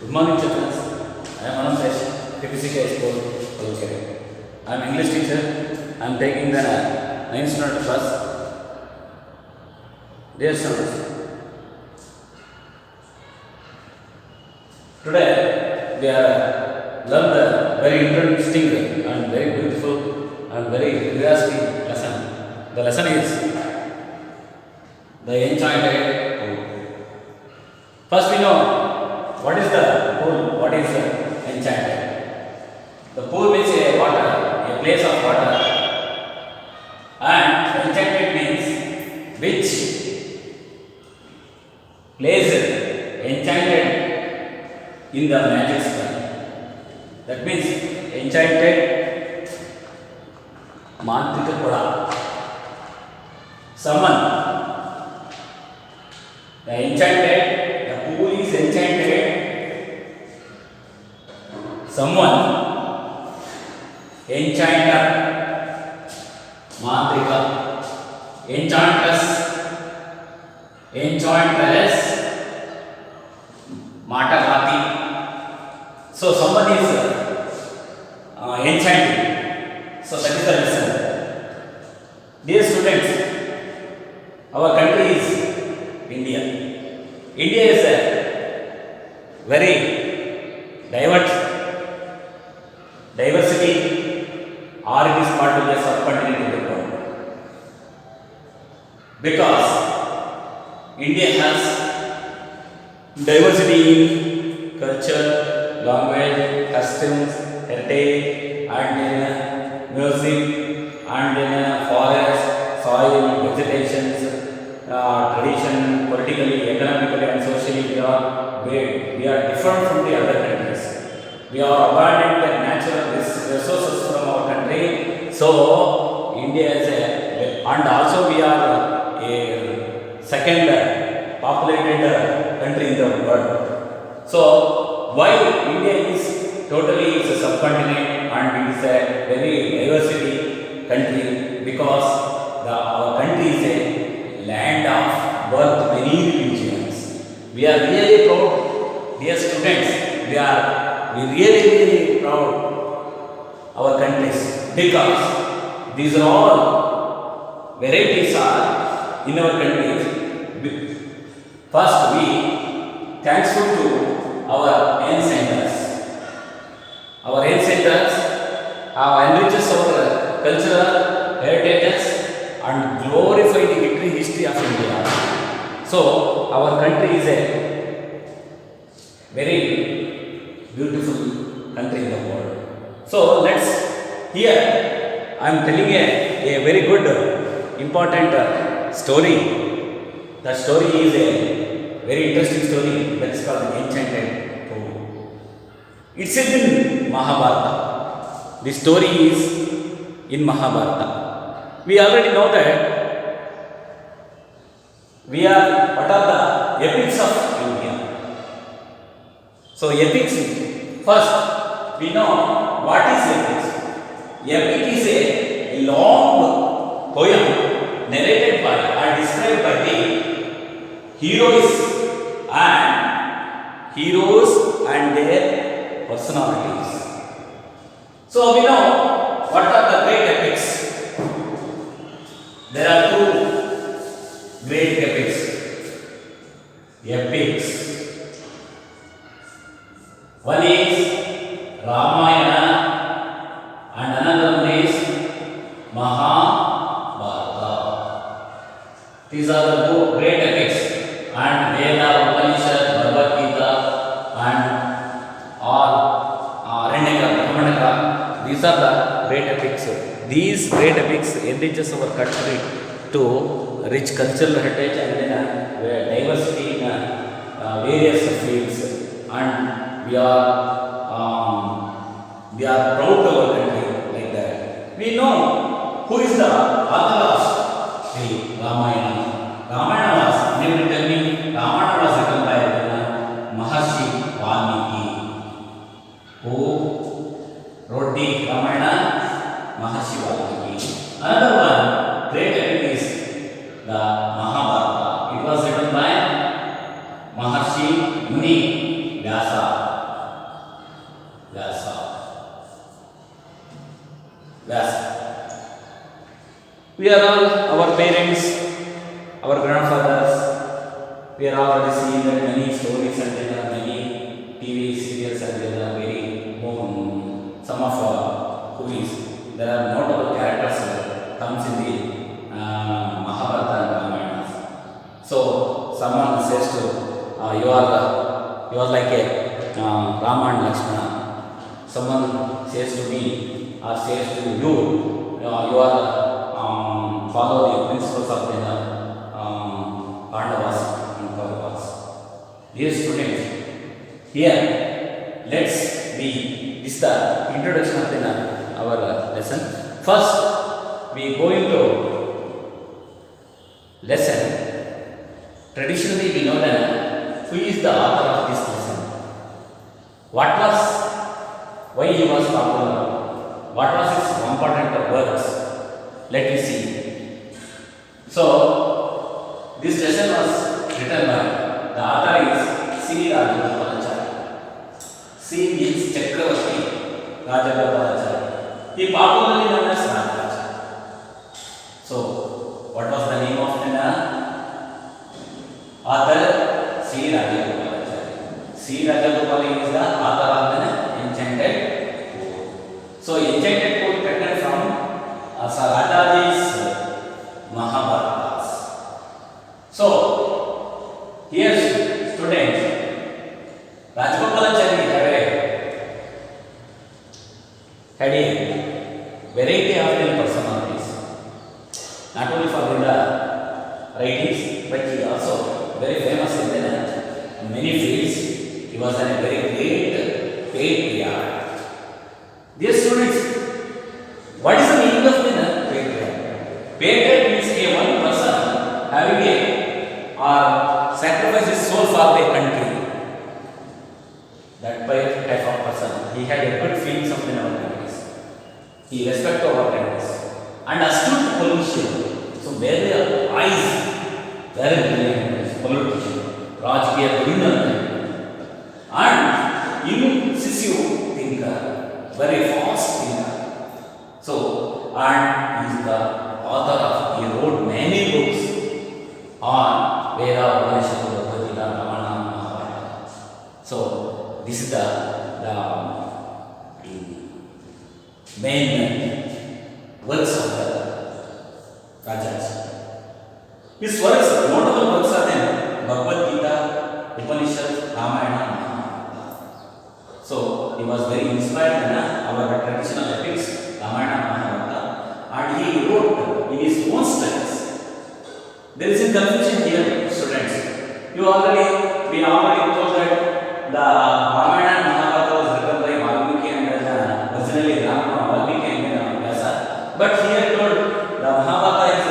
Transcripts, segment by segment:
Good morning, children. I am Anantesh, PPCK School, Kolkere. I am English teacher. I am taking the 9th standard class. Dear students, today we have learned a very interesting and very beautiful and very curiosity lesson. The lesson is the enchanted pool. First we know what is the pool, what is enchanted. The pool means a water, a place of water, and enchanted means which place enchanted in the magic spell. That means enchanted mantrika koda. Someone, the enchanted, the pool is enchanted. Someone, enchanter, mantrika, enchantress, enchantress, matagati. So someone is enchanting. So that is the lesson. Dear students, our country is India. India is a very diversity, or it is part of the subcontinent of the world. Because India has diversity in culture, language, customs, heritage, and in music, and in forest, soil, vegetations, tradition, politically, economically, and socially. We are different from the other countries. We are abandoning the natural resources from our country. So India is and also we are a second populated country in the world. So why India is totally is a subcontinent and it is a very diversity country? Because our country is a land of birth many religions. We are really proud, dear students. We really proud our countries because these are all varieties are in our countries. First, we thankful to our ancestors. Our ancestors have enriched our cultural heritages and glorify the victory history of India. So our country is a very beautiful country in the world. So here I am telling a very good important story. The story is a very interesting story that is called the Enchanted Pool. It's in Mahabharata. The story is in Mahabharata. We already know that what are the epics of India. So epics, first we know what is epics. Epic is a long poem narrated by or described by the heroes and their personalities. So we know what are the great epics. There are two great epics. One is Ramayana and another one is Mahabharata. These are the two great epics. And Veda, Upanishad, Bhagavad Gita, and all Aranyaka, Brahmanaka. These are the great epics. These great epics enriches our country to rich cultural heritage and then diversity in various fields. And we are proud of our country like that. We know who is the author of the Ramayana. Ramayana was, name tell me, Ramayana was written by Maharshi Valmiki. Who wrote the Ramayana? Maharshi Valmiki. Another one, great epic is the Mahabharata. It was written by Maharshi Muni Vyasa. Vyasa. Vyasa. We are all our parents, our grandfathers. We are already seeing that many stories and there are many TV serials and there are very some of who is there are notable characters comes in the Mahabharata and Ramayana. So someone says to you are like a Rama and Lakshmana. Someone says to me or says to you, you are follow the principles of the Pandavas and Kauravas. Dear students, here let's be this is the introduction of our lesson. First, we go into lesson. Traditionally, we know that who is the author of this lesson. Why he was popular? What was his important works? Let me see. So, this lesson was written by the author is C. Rajagopalachari. C means Chakravarti Rajagopalachari. He popularly known as Rajagopalachari. So, what was the name of the author? C. Rajagopalachari. C. Rajagopalachari is the author of the Enchanted Code. So, Enchanted Code taken from Rajaji's Mahabharatas. So, here students, Rajagopalachari had a variety of personalities. Not only for the writings, but he also very famous in many fields. He was a very great patriarch. Dear students, what is the meaning of the patriarch? Patriarch means a one person having a or sacrifice his soul for the country. That type of person. He had a good feelings of our countries. He respect our countries and astute politician. So where the eyes, very brilliant politician, Rajkiya brilliant, and incisive thinker, very fast thinker. So, and he is the author of, he wrote many books on Veda, Upanishad, Bhagavad Gita, Ramayana, Mahabharata. So, this is the main works of the Rajas. His works, notable works are then Bhagavad Gita, Upanishad, Ramayana, Mahabharata. So, he was very inspired in our traditional epics, Ramayana, Mahabharata, and he wrote in his own styles. There is a confusion here, students. We already told that the Ramayana and Mahabharata was written by Valmiki and originally Valmiki and Vyasa. But here told the Mahabharata is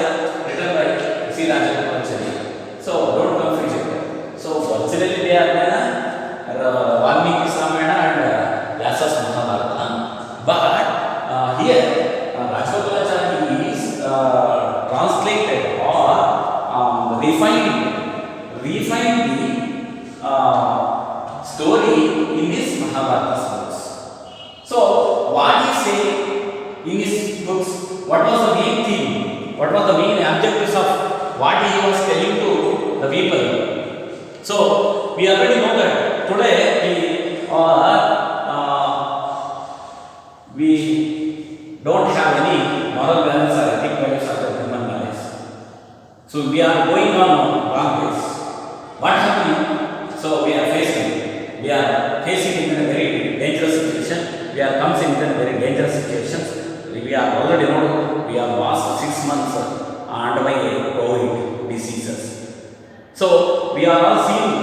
written by C. Rajagopalachari. So don't confuse it. So originally they are Valmiki's Ramayana and Vyasa's Mahabharata. But here Rajagopalachari is translated or refined the story in this Mahabharata books. So, what he say in his books, what was the main theme, what was the main objectives of what he was telling to the people. So, we already know that today we don't have any moral values or ethic values of the human values. So, we are going on wrong ways. What happening? So, we are facing in a very dangerous situation. We are comes in very dangerous situations. We are already know we have lost 6 months underway COVID diseases. So we are all seeing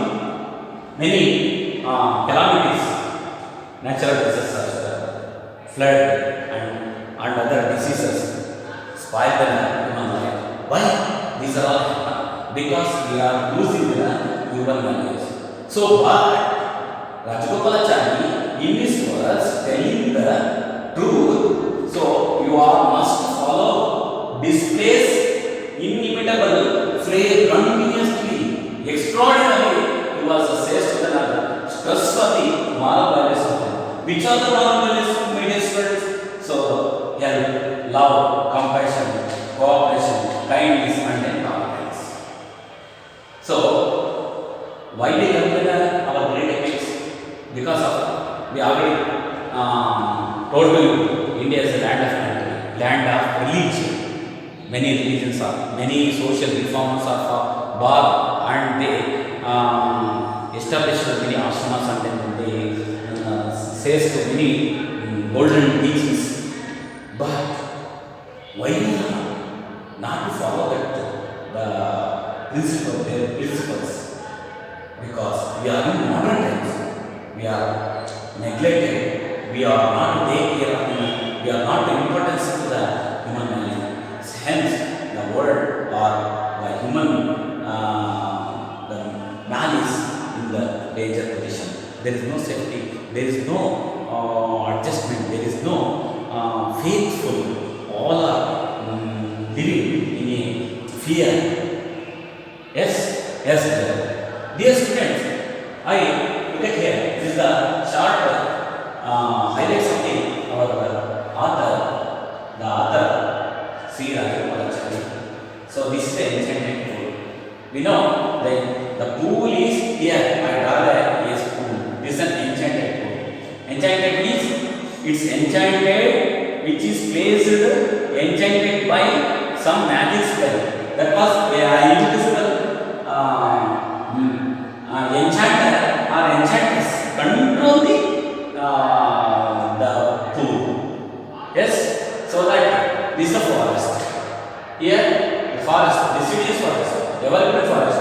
many calamities, natural disasters, flood and other diseases spoil the human life. Why? These are all happening because we are losing the human values. So, but Rajagopalachari in his words telling the truth. So you all must follow, displays inimitable, phrase continuously, extraordinarily. He was says to the stress for the moral values of them, which are are the moral values of media students? So, help, love, compassion, cooperation, kindness, and tolerance. So, why we learn our great epics? Because of we already told you India is a land of country, land of religion. Many religions are, many social reforms are born, and they established many ashramas, and then they says to many golden teachings. But why not to follow that their principles? Because we are in modern times, we are neglected, we are not take care of human, we are not the importance to the human life. Hence, the world or the human, the man is in the danger position. There is no safety, there is no adjustment, there is no faithful. All are living in a fear. Yes, brother. Dear students, I look at here. This is the short highlights of our author, the author. Sri Rajagopalachari. So this is the enchanted pool. We know that the pool is here. I draw the pool. This is an enchanted pool. Enchanted means it's enchanted, which is placed enchanted by some magic spell. That was invisible enchanter or enchantress control the pool. Yes, so that this is the forest. Here, the forest, deciduous forest, evergreen forest.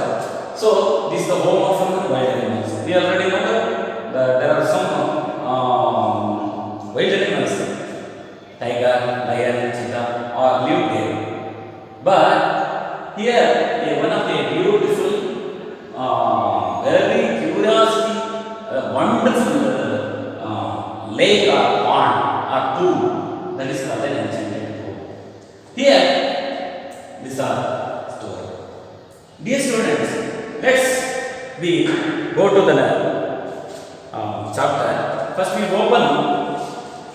So, this is the home of wild animals. We already know that there are some wild animals, tiger, lion, cheetah, or live there. But here, one of the beautiful, very curiosity, wonderful lake or pond or pool, that is called an enchanted pool. Here, these are story. Dear students, let's we go to the chapter. First, we open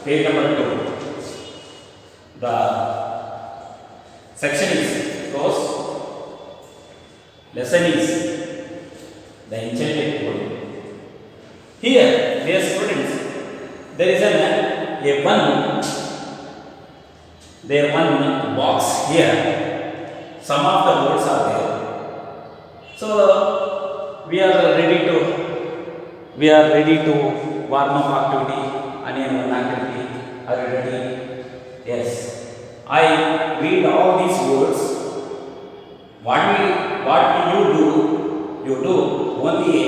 page number 2. The section is goes. Lesson is the enchanted pool. Here, dear students, there is one box here. Some of the words are there. So we are ready to warm up activity. Any activity? Are you ready? Yes. I read all these words. What will you do? You do only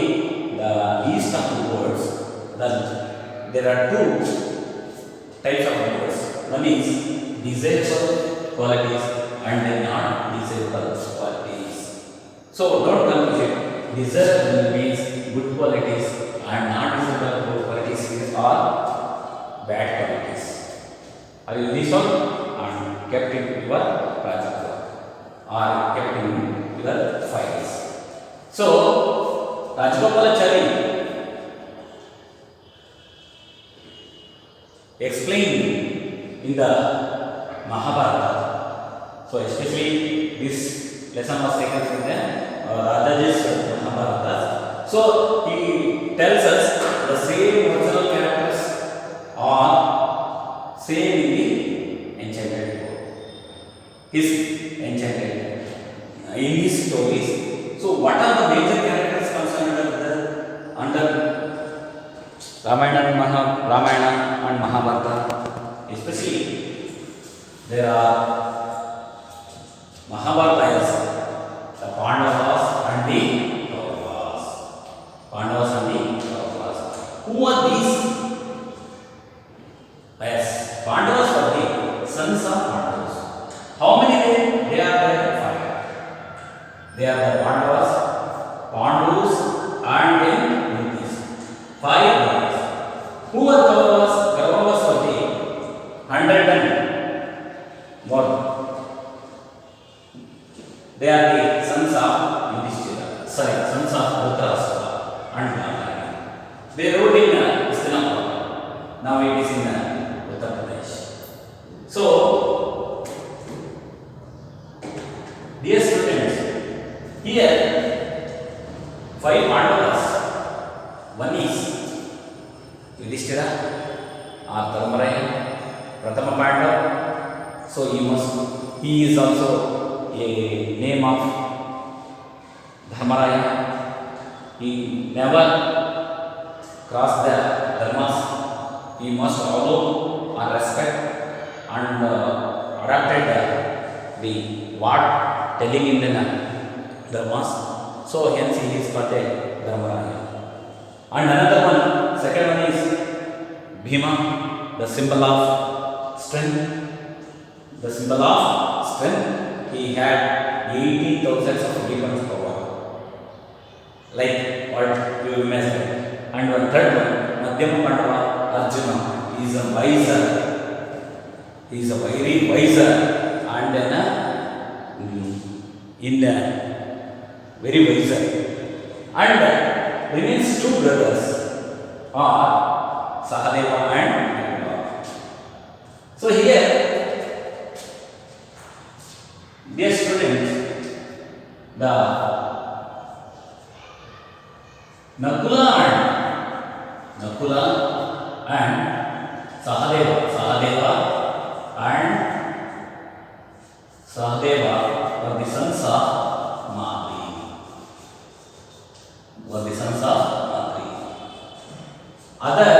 the least of the words. Then there are 2 types of words. One is desirable qualities and then not desirable qualities. So don't confuse it. Desirable means good qualities and not desirable qualities are bad qualities. Are you this one? And kept in your project work or kept in your files. So Rajagopalachari explained in the Mahabharata. So especially this lesson was taken from the Rajaji's Mahabharata. So he tells us the same original characters are same in the enchanted book. His enchanted in these stories. So what are the major characters concerned under Ramayana and Mahabharata? Especially there are Mahabharata is the Pandavas and the Kauravas. Pandavas and the Kauravas. Who are these? Yes, Pandavas are the sons of Pandavas. How many they are there? 5. They are the Pandavas, Pandus, and then Kuntis. 5 brothers. Who are Kauravas? Kauravas are the 100 and more. They are the sons of Yudhishthira. Sons of Dhritarashtra and Gandhari. They rode in Hastinapura. Now we it is in Uttar Pradesh. So, dear students, here 5 Pandavas. One is Yudhishthira or Dharmaraya, Prathama Pandava. So he is also a name of Dharmaraya. He never crossed the dharmas. He must follow and respect and adapted the what telling in the dharmas. So hence he is called a Dharmaraya. And another one, second one is Bhima, the symbol of strength. The symbol of strength. He had 18,000 of weapons power. Like what you imagine. And one third one, Madhyama Pandava, Arjuna. He is a wiser. He is a very wiser and very wiser. And remains 2 brothers are Sahadeva and Pandava. So here, dear students, the Nakula and Sahadeva were the sons of Madri. Other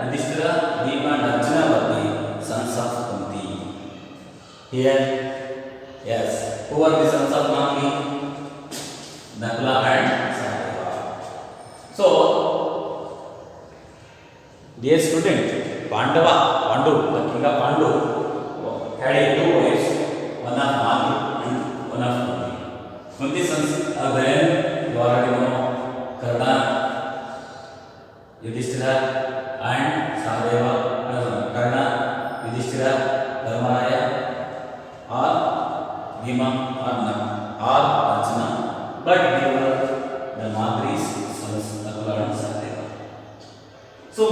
Yudhishthira, Bhima and Arjuna were the sons of Kunti. Here, yes, who are the sons of Madri? Nakula and Sahadeva. So, dear student, Pandu, the king of Pandu, had 2 wives, one of Madri and one of Kunti. Kunti's sons are there, you already know, Karna, Yudhishthira and Sahadeva, Karna, Yudhishthira, Dharmaraya, or Bhima or Arjuna, but they were the Madri's sons, Nakula and Sahadeva. So,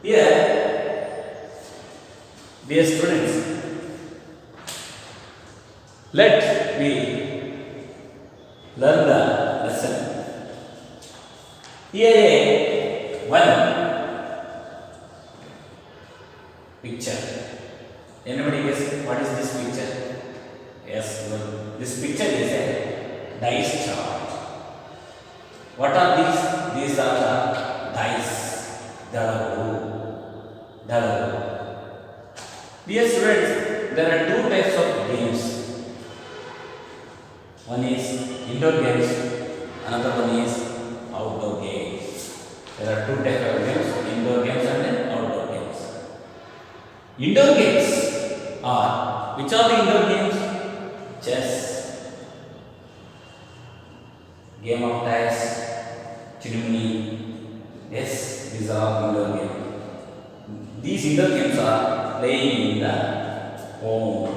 here, dear students, let me learn the lesson. Here one picture. Anybody guess what is this picture? Yes, well, this picture is a dice chart. What are these? These are the dice. Dalaru. Dear students, there are 2 types of games. One is indoor games, another one is outdoor games. There are 2 types of games, indoor games and outdoor games. Indoor games are, which are the indoor games? Chess, game of dice, chidumni. Yes, these are all indoor games. These indoor games are playing in the home.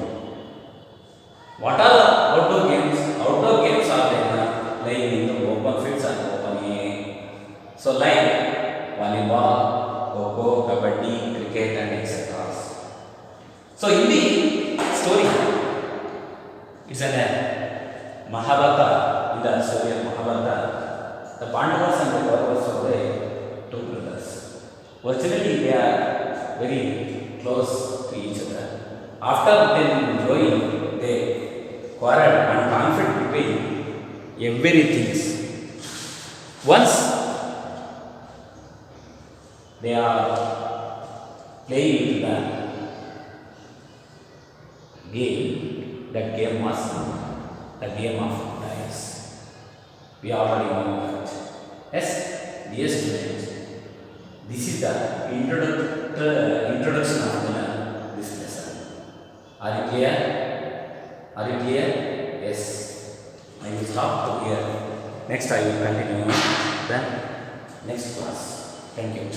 What are the outdoor games? Outdoor games are playing in the open fields and open air. So like volleyball, kho-kho, kabaddi, cricket and etc. So in the story, it's a Mahabharata. In the story of Mahabharata, the Pandavas and the Kauravas were 2 brothers. Originally they are very close to each other. After then growing, they quarrel and conflict between everything. Once they are playing the game, that game was the game of dice. We already know that. Yes, dear students, this is the introduction of this lesson. Are you clear? Are you clear? Yes. I will stop to here. Next I will continue the next class. Thank you.